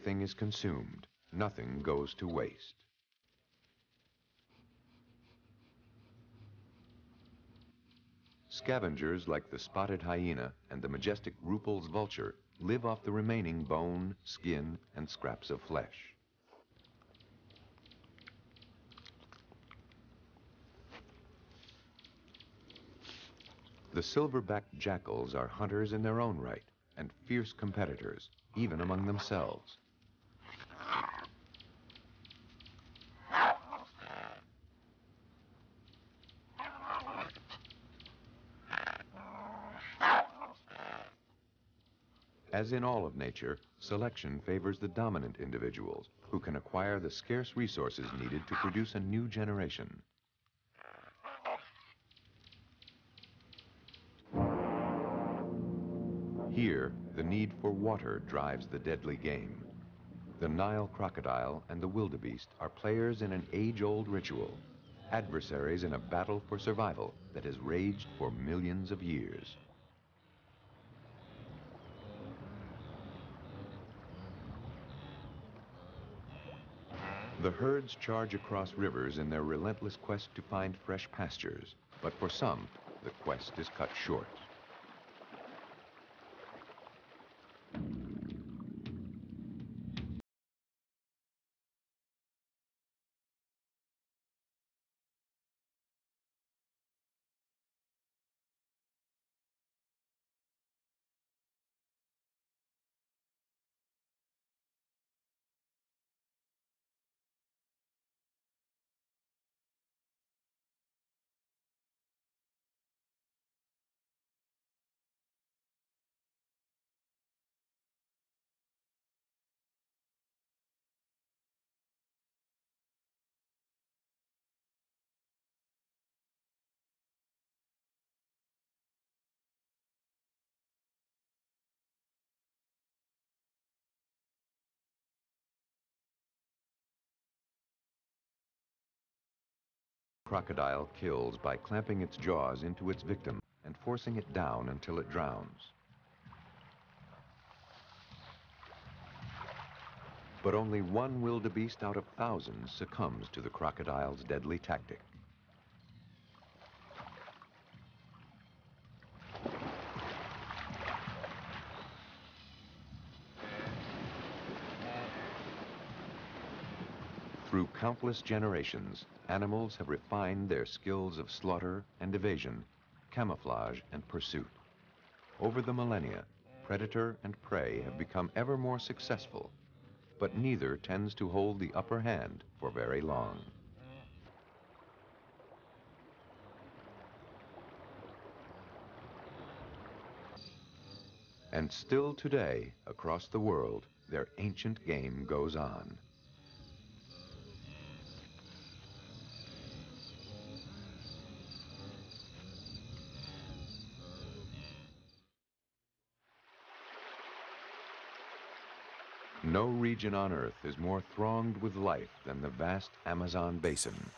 Everything is consumed. Nothing goes to waste. Scavengers like the spotted hyena and the majestic Rupel's vulture live off the remaining bone, skin, and scraps of flesh. The silverback jackals are hunters in their own right and fierce competitors, even among themselves. As in all of nature, selection favors the dominant individuals who can acquire the scarce resources needed to produce a new generation. Here, the need for water drives the deadly game. The Nile crocodile and the wildebeest are players in an age-old ritual, adversaries in a battle for survival that has raged for millions of years. The herds charge across rivers in their relentless quest to find fresh pastures, but for some, the quest is cut short. Crocodile kills by clamping its jaws into its victim and forcing it down until it drowns. But only one wildebeest out of thousands succumbs to the crocodile's deadly tactic. Through countless generations, animals have refined their skills of slaughter and evasion, camouflage and pursuit. Over the millennia, predator and prey have become ever more successful, but neither tends to hold the upper hand for very long. And still today, across the world, their ancient game goes on. No region on Earth is more thronged with life than the vast Amazon basin.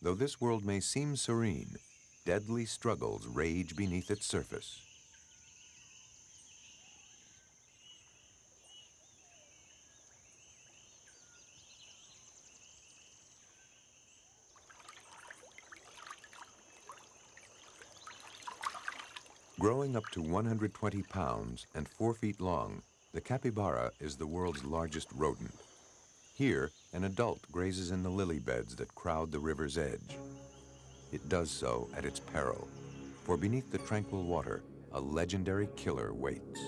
Though this world may seem serene, deadly struggles rage beneath its surface. Growing up to 120 pounds and 4 feet long, the capybara is the world's largest rodent. Here, an adult grazes in the lily beds that crowd the river's edge. It does so at its peril, for beneath the tranquil water, a legendary killer waits.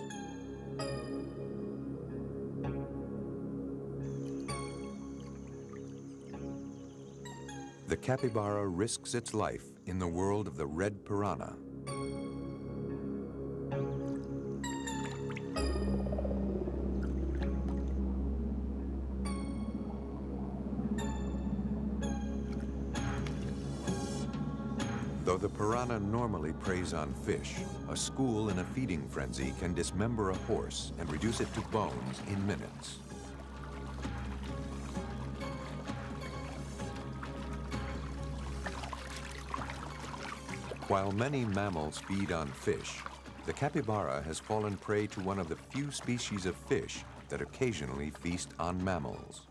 The capybara risks its life in the world of the red piranha. Though the piranha normally preys on fish, a school in a feeding frenzy can dismember a horse and reduce it to bones in minutes. While many mammals feed on fish, the capybara has fallen prey to one of the few species of fish that occasionally feast on mammals.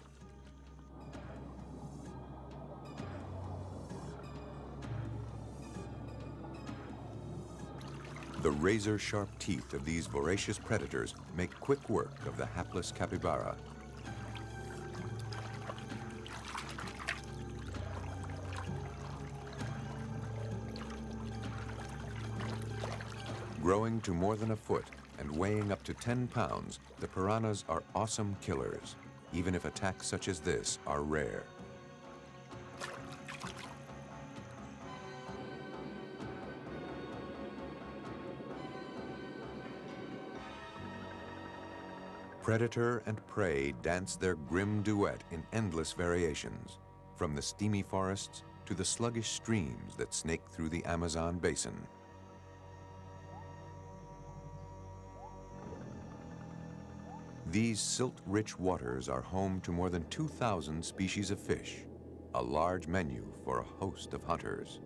The razor-sharp teeth of these voracious predators make quick work of the hapless capybara. Growing to more than a foot and weighing up to 10 pounds, the piranhas are awesome killers, even if attacks such as this are rare. Predator and prey dance their grim duet in endless variations, from the steamy forests to the sluggish streams that snake through the Amazon basin. These silt-rich waters are home to more than 2,000 species of fish, a large menu for a host of hunters.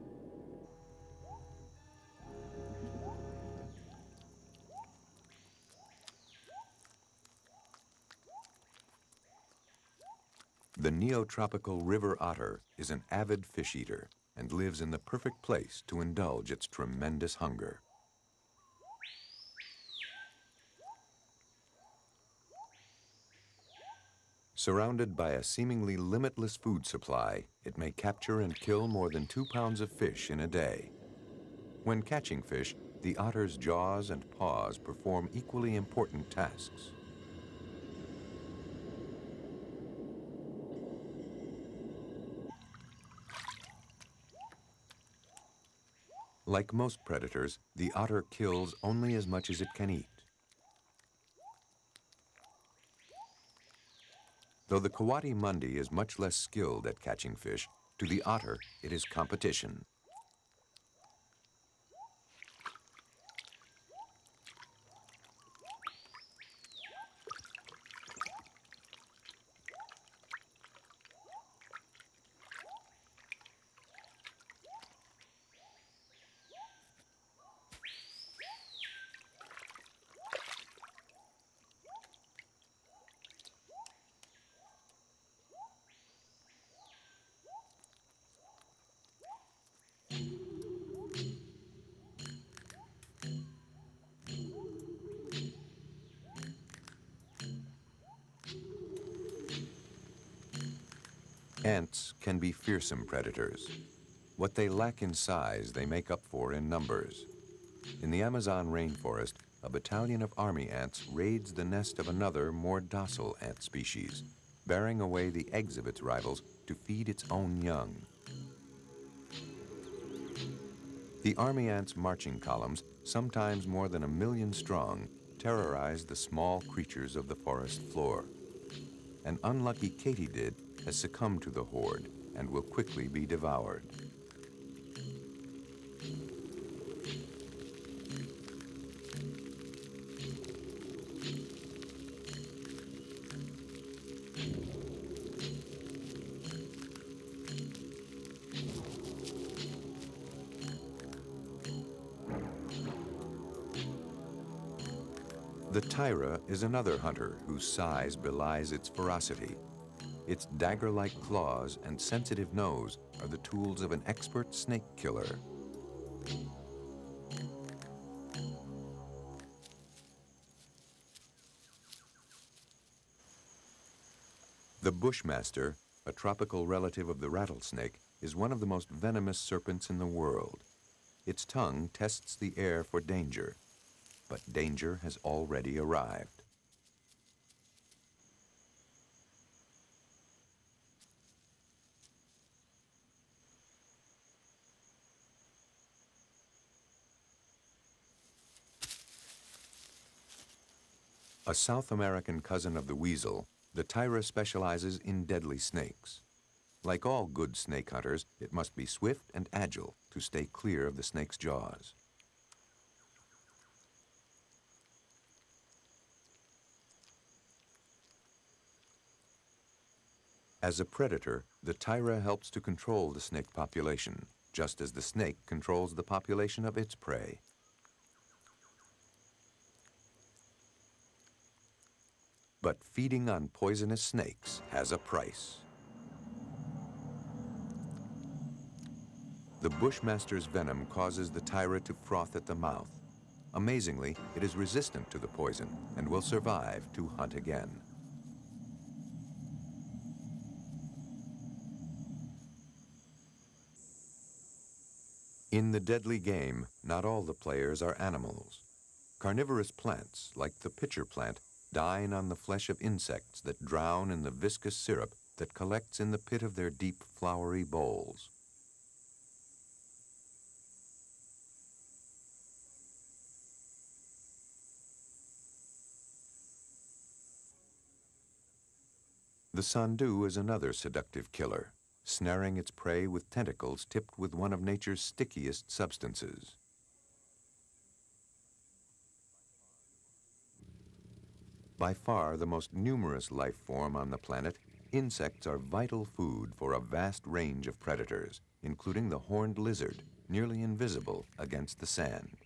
The neotropical river otter is an avid fish eater and lives in the perfect place to indulge its tremendous hunger. Surrounded by a seemingly limitless food supply, it may capture and kill more than 2 pounds of fish in a day. When catching fish, the otter's jaws and paws perform equally important tasks. Like most predators, the otter kills only as much as it can eat. Though the coati-mundi is much less skilled at catching fish, to the otter it is competition. Ants can be fearsome predators. What they lack in size, they make up for in numbers. In the Amazon rainforest, a battalion of army ants raids the nest of another, more docile ant species, bearing away the eggs of its rivals to feed its own young. The army ants' marching columns, sometimes more than 1 million strong, terrorize the small creatures of the forest floor. An unlucky katydid has succumbed to the horde and will quickly be devoured. The tyra is another hunter whose size belies its ferocity. Its dagger-like claws and sensitive nose are the tools of an expert snake killer. The bushmaster, a tropical relative of the rattlesnake, is one of the most venomous serpents in the world. Its tongue tests the air for danger, but danger has already arrived. A South American cousin of the weasel, the tyra specializes in deadly snakes. Like all good snake hunters, it must be swift and agile to stay clear of the snake's jaws. As a predator, the tyra helps to control the snake population, just as the snake controls the population of its prey. But feeding on poisonous snakes has a price. The bushmaster's venom causes the tyra to froth at the mouth. Amazingly, it is resistant to the poison and will survive to hunt again. In the deadly game, not all the players are animals. Carnivorous plants, like the pitcher plant, dine on the flesh of insects that drown in the viscous syrup that collects in the pit of their deep, flowery bowls. The sandu is another seductive killer, snaring its prey with tentacles tipped with one of nature's stickiest substances. By far the most numerous life form on the planet, insects are vital food for a vast range of predators, including the horned lizard, nearly invisible against the sand.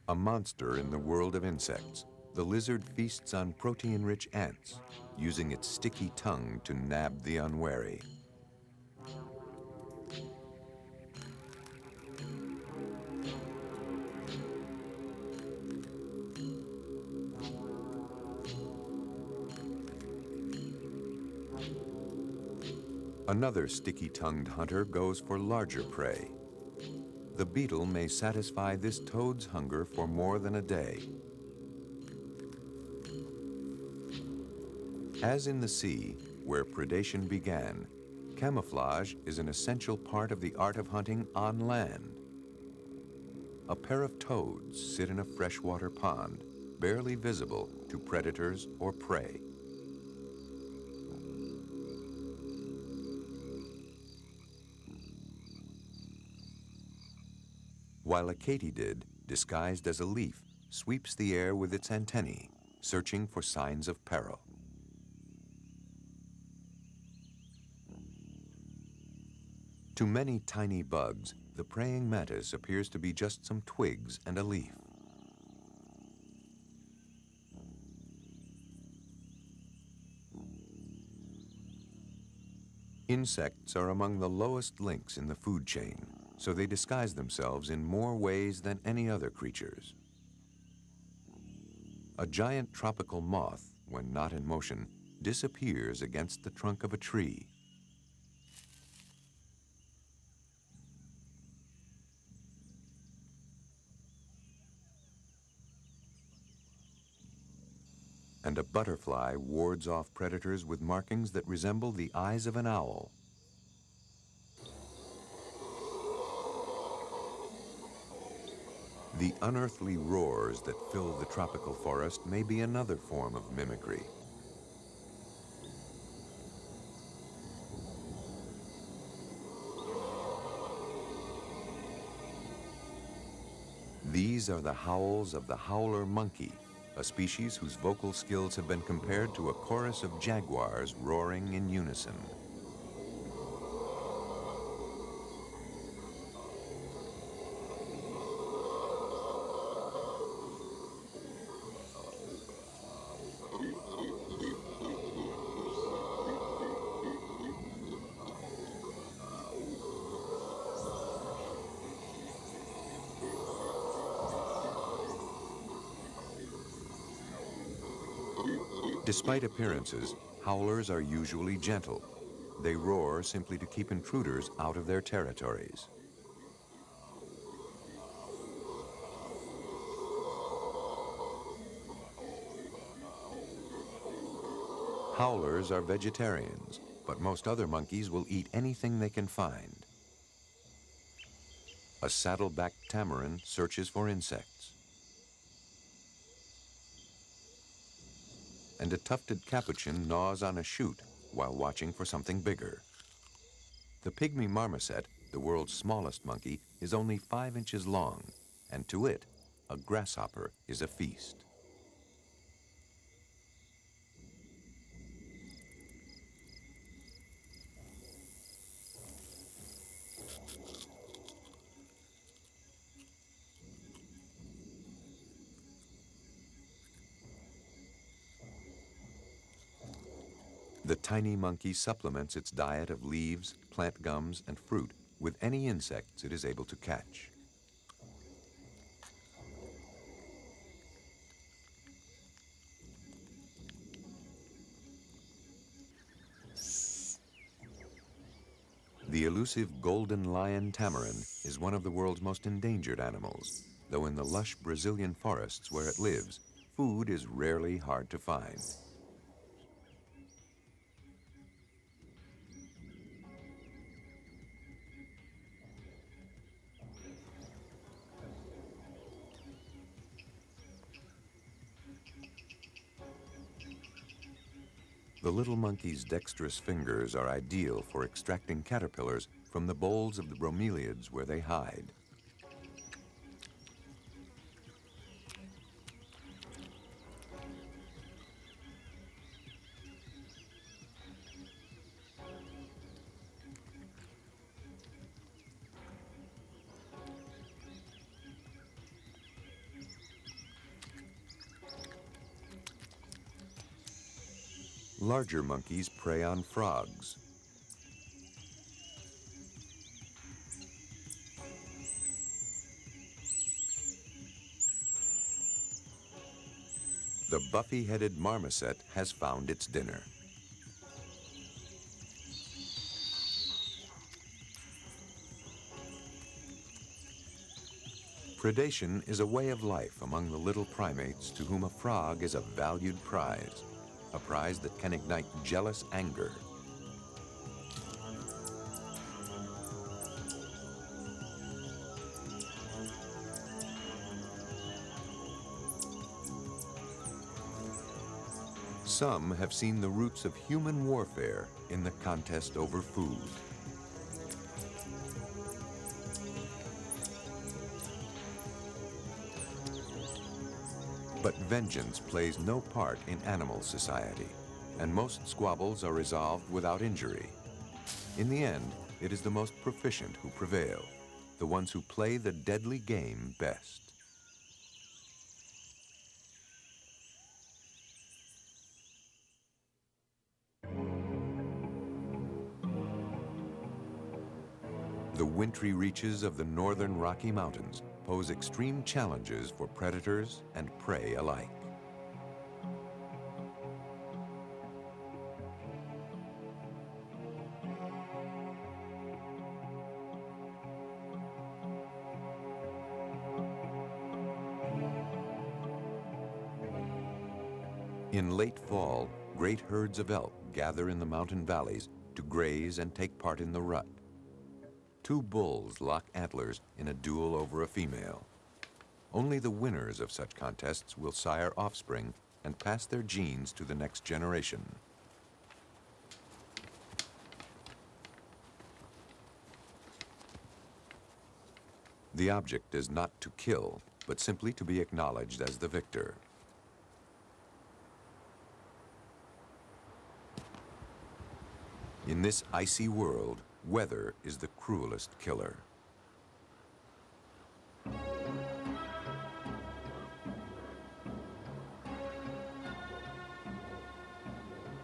A monster in the world of insects, the lizard feasts on protein-rich ants, using its sticky tongue to nab the unwary. Another sticky-tongued hunter goes for larger prey. The beetle may satisfy this toad's hunger for more than a day. As in the sea, where predation began, camouflage is an essential part of the art of hunting on land. A pair of toads sit in a freshwater pond, barely visible to predators or prey. While a katydid, disguised as a leaf, sweeps the air with its antennae, searching for signs of peril. To many tiny bugs, the praying mantis appears to be just some twigs and a leaf. Insects are among the lowest links in the food chain, so they disguise themselves in more ways than any other creatures. A giant tropical moth, when not in motion, disappears against the trunk of a tree. And a butterfly wards off predators with markings that resemble the eyes of an owl. The unearthly roars that fill the tropical forest may be another form of mimicry. These are the howls of the howler monkey, a species whose vocal skills have been compared to a chorus of jaguars roaring in unison. Despite appearances, howlers are usually gentle. They roar simply to keep intruders out of their territories. Howlers are vegetarians, but most other monkeys will eat anything they can find. A saddle-backed tamarin searches for insects. And a tufted capuchin gnaws on a shoot while watching for something bigger. The pygmy marmoset, the world's smallest monkey, is only 5 inches long, and to it, a grasshopper is a feast. The tiny monkey supplements its diet of leaves, plant gums, and fruit with any insects it is able to catch. The elusive golden lion tamarin is one of the world's most endangered animals, though in the lush Brazilian forests where it lives, food is rarely hard to find. The little monkey's dexterous fingers are ideal for extracting caterpillars from the boles of the bromeliads where they hide. Larger monkeys prey on frogs. The buffy-headed marmoset has found its dinner. Predation is a way of life among the little primates to whom a frog is a valued prize, a prize that can ignite jealous anger. Some have seen the roots of human warfare in the contest over food. But vengeance plays no part in animal society, and most squabbles are resolved without injury. In the end, it is the most proficient who prevail, the ones who play the deadly game best. The wintry reaches of the northern Rocky Mountains pose extreme challenges for predators and prey alike. In late fall, great herds of elk gather in the mountain valleys to graze and take part in the rut. Two bulls lock antlers in a duel over a female. Only the winners of such contests will sire offspring and pass their genes to the next generation. The object is not to kill, but simply to be acknowledged as the victor. In this icy world, weather is the cruelest killer.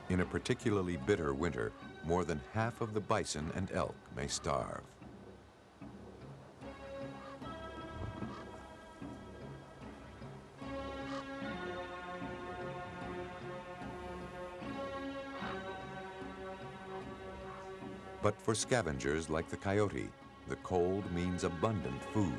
In a particularly bitter winter, more than half of the bison and elk may starve. But for scavengers like the coyote, the cold means abundant food.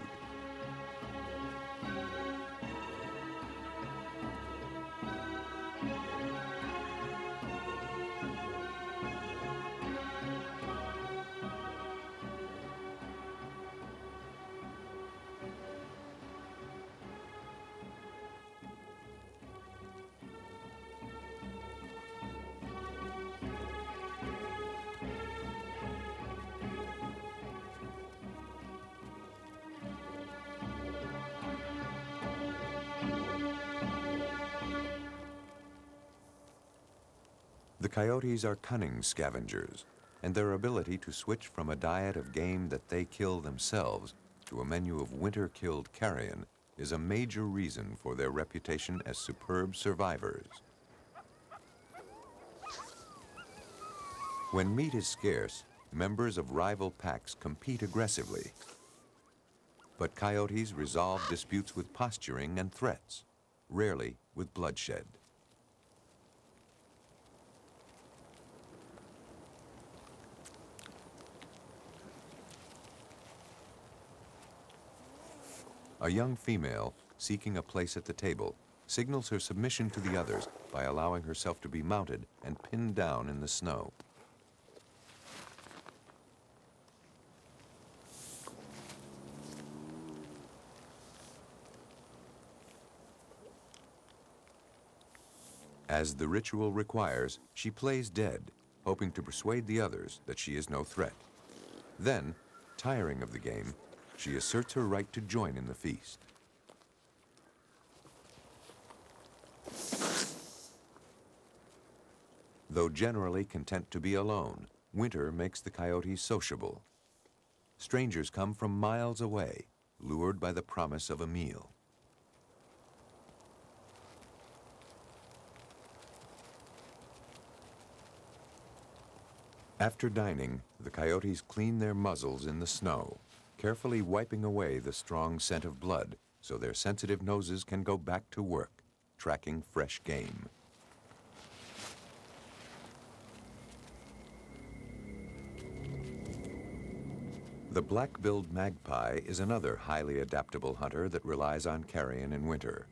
The coyotes are cunning scavengers, and their ability to switch from a diet of game that they kill themselves to a menu of winter-killed carrion is a major reason for their reputation as superb survivors. When meat is scarce, members of rival packs compete aggressively. But coyotes resolve disputes with posturing and threats, rarely with bloodshed. A young female, seeking a place at the table, signals her submission to the others by allowing herself to be mounted and pinned down in the snow. As the ritual requires, she plays dead, hoping to persuade the others that she is no threat. Then, tiring of the game, she asserts her right to join in the feast. Though generally content to be alone, winter makes the coyotes sociable. Strangers come from miles away, lured by the promise of a meal. After dining, the coyotes clean their muzzles in the snow, carefully wiping away the strong scent of blood so their sensitive noses can go back to work, tracking fresh game. The black-billed magpie is another highly adaptable hunter that relies on carrion in winter.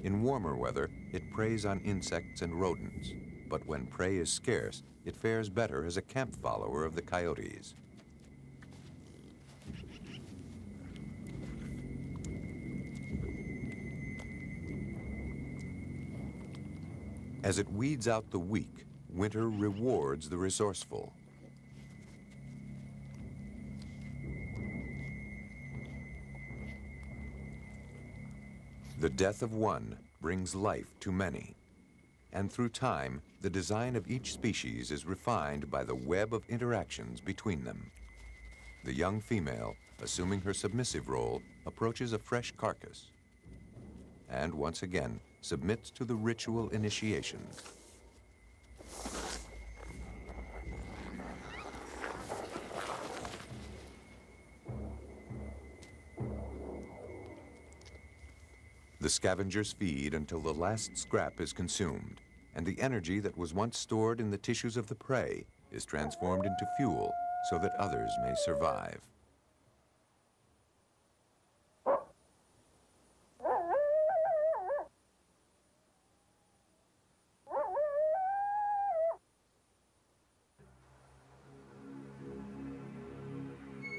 In warmer weather, it preys on insects and rodents, but when prey is scarce, it fares better as a camp follower of the coyotes. As it weeds out the weak, winter rewards the resourceful. The death of one brings life to many. And through time, the design of each species is refined by the web of interactions between them. The young female, assuming her submissive role, approaches a fresh carcass and once again submits to the ritual initiation. The scavengers feed until the last scrap is consumed, and the energy that was once stored in the tissues of the prey is transformed into fuel so that others may survive.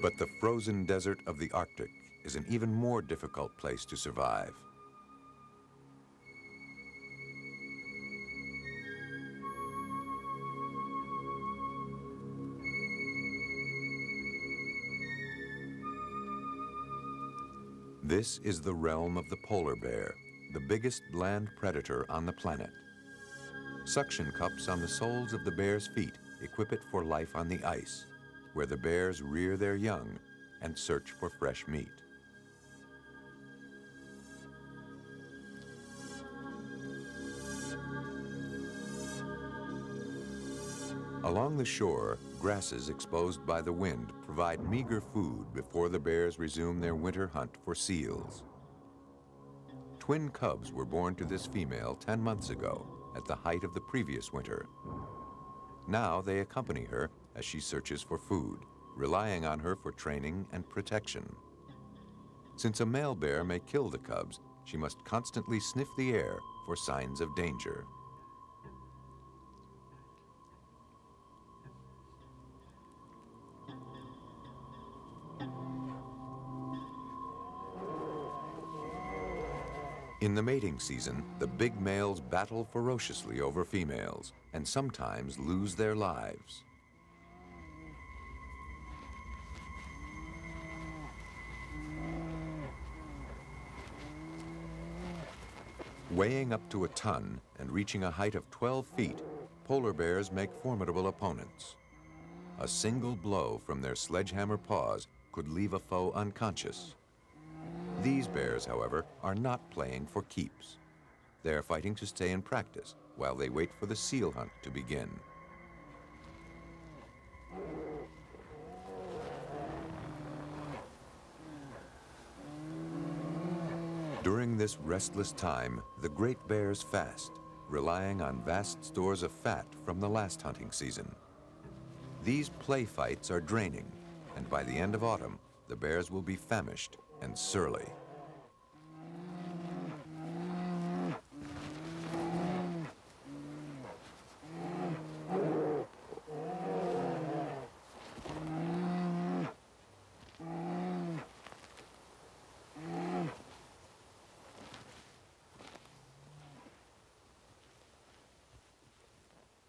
But the frozen desert of the Arctic is an even more difficult place to survive. This is the realm of the polar bear, the biggest land predator on the planet. Suction cups on the soles of the bear's feet equip it for life on the ice, where the bears rear their young and search for fresh meat. Along the shore, grasses exposed by the wind provide meager food before the bears resume their winter hunt for seals. Twin cubs were born to this female 10 months ago, at the height of the previous winter. Now they accompany her as she searches for food, relying on her for training and protection. Since a male bear may kill the cubs, she must constantly sniff the air for signs of danger. In the mating season, the big males battle ferociously over females and sometimes lose their lives. Weighing up to a ton and reaching a height of 12 feet, polar bears make formidable opponents. A single blow from their sledgehammer paws could leave a foe unconscious. These bears, however, are not playing for keeps. They are fighting to stay in practice while they wait for the seal hunt to begin. During this restless time, the great bears fast, relying on vast stores of fat from the last hunting season. These play fights are draining, and by the end of autumn, the bears will be famished and surly.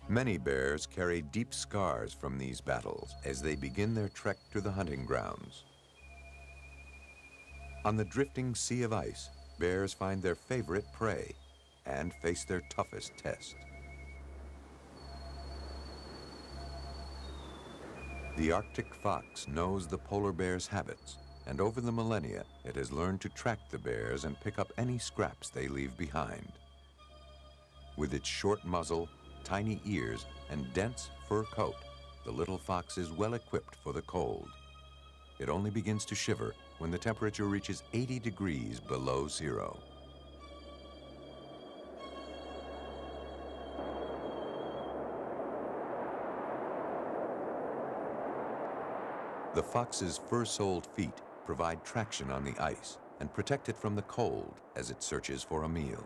Many bears carry deep scars from these battles as they begin their trek to the hunting grounds. On the drifting sea of ice, bears find their favorite prey and face their toughest test. The Arctic fox knows the polar bear's habits, and over the millennia, it has learned to track the bears and pick up any scraps they leave behind. With its short muzzle, tiny ears, and dense fur coat, the little fox is well equipped for the cold. It only begins to shiver when the temperature reaches 80 degrees below zero. The fox's fur-soled feet provide traction on the ice and protect it from the cold as it searches for a meal.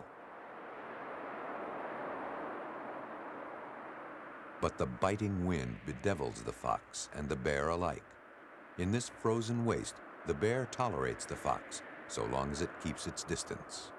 But the biting wind bedevils the fox and the bear alike. In this frozen waste, the bear tolerates the fox so long as it keeps its distance.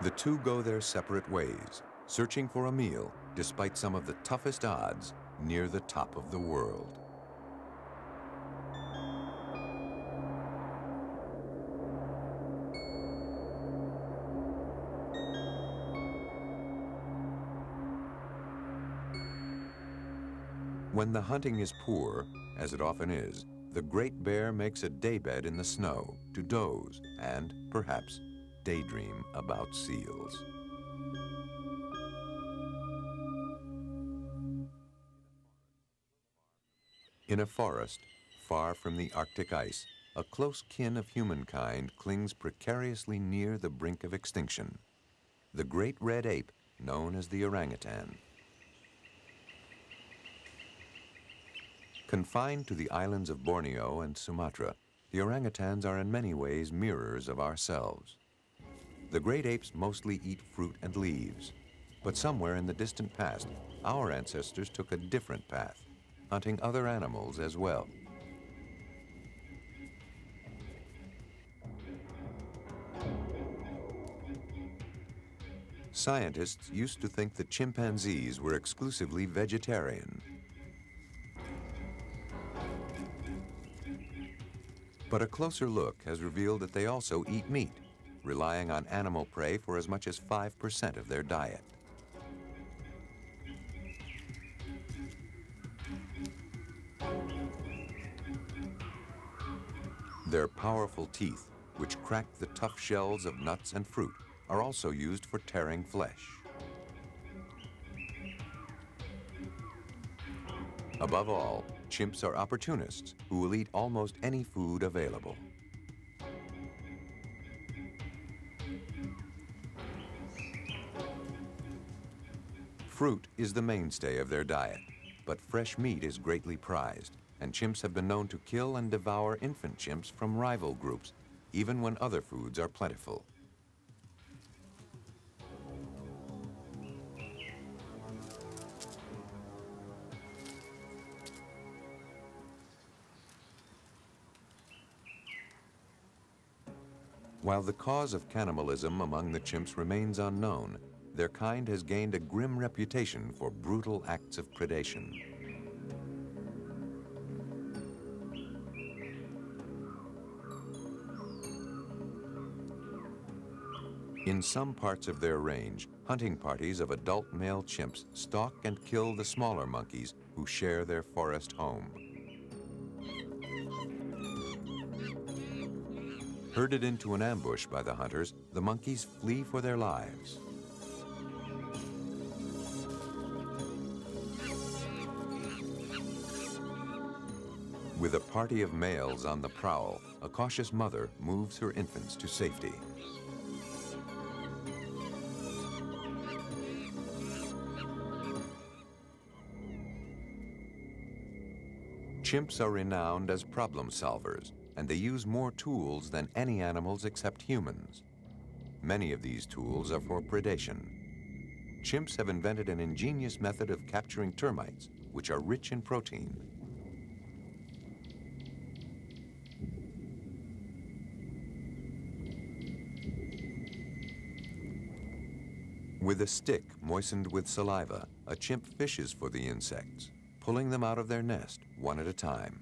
The two go their separate ways, searching for a meal despite some of the toughest odds near the top of the world. When the hunting is poor, as it often is, the great bear makes a daybed in the snow to doze and, perhaps, daydream about seals. In a forest, far from the Arctic ice, a close kin of humankind clings precariously near the brink of extinction. The great red ape, known as the orangutan. Confined to the islands of Borneo and Sumatra, the orangutans are in many ways mirrors of ourselves. The great apes mostly eat fruit and leaves, but somewhere in the distant past, our ancestors took a different path, hunting other animals as well. Scientists used to think that chimpanzees were exclusively vegetarian. But a closer look has revealed that they also eat meat, relying on animal prey for as much as 5% of their diet. Their powerful teeth, which crack the tough shells of nuts and fruit, are also used for tearing flesh. Above all, chimps are opportunists who will eat almost any food available. Fruit is the mainstay of their diet, but fresh meat is greatly prized, and chimps have been known to kill and devour infant chimps from rival groups, even when other foods are plentiful. While the cause of cannibalism among the chimps remains unknown, their kind has gained a grim reputation for brutal acts of predation. In some parts of their range, hunting parties of adult male chimps stalk and kill the smaller monkeys who share their forest home. Herded into an ambush by the hunters, the monkeys flee for their lives. With a party of males on the prowl, a cautious mother moves her infants to safety. Chimps are renowned as problem solvers, and they use more tools than any animals except humans. Many of these tools are for predation. Chimps have invented an ingenious method of capturing termites, which are rich in protein. With a stick moistened with saliva, a chimp fishes for the insects, pulling them out of their nest one at a time.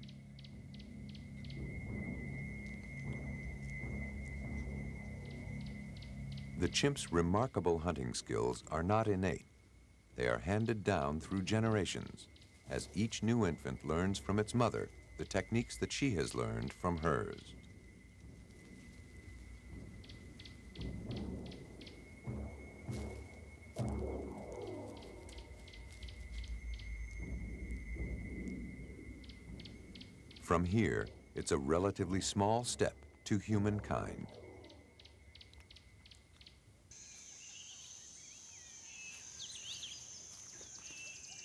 The chimp's remarkable hunting skills are not innate. They are handed down through generations, as each new infant learns from its mother the techniques that she has learned from hers. From here, it's a relatively small step to humankind.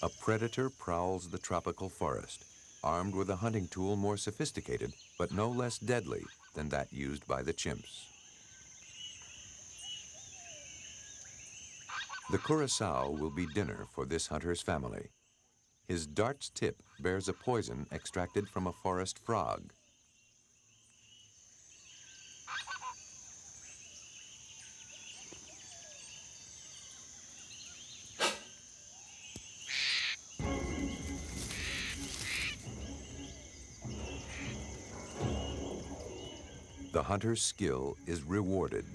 A predator prowls the tropical forest, armed with a hunting tool more sophisticated, but no less deadly than that used by the chimps. The curassow will be dinner for this hunter's family. His dart's tip bears a poison extracted from a forest frog. The hunter's skill is rewarded.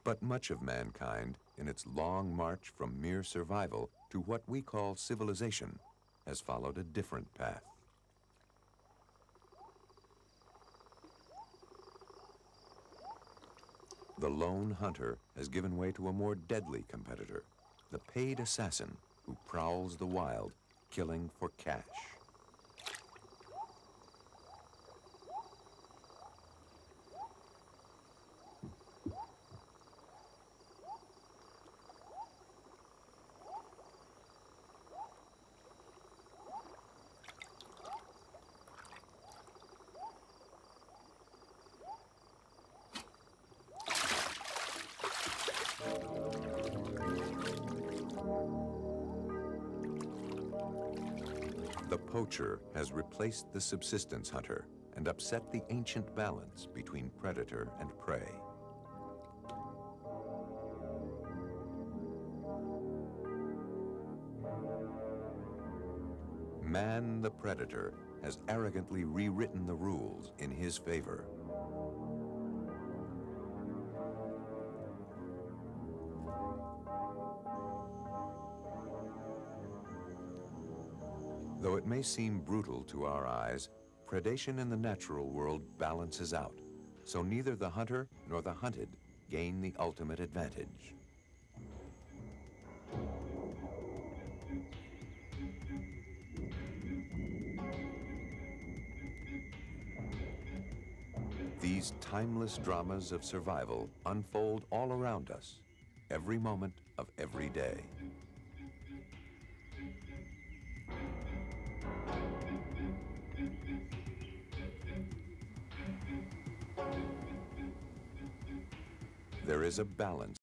But much of mankind, in its long march from mere survival to what we call civilization, has followed a different path. The lone hunter has given way to a more deadly competitor, the paid assassin who prowls the wild, killing for cash. The poacher has replaced the subsistence hunter and upset the ancient balance between predator and prey. Man, the predator, has arrogantly rewritten the rules in his favor. Though it may seem brutal to our eyes, predation in the natural world balances out, so neither the hunter nor the hunted gain the ultimate advantage. These timeless dramas of survival unfold all around us, every moment of every day. There is a balance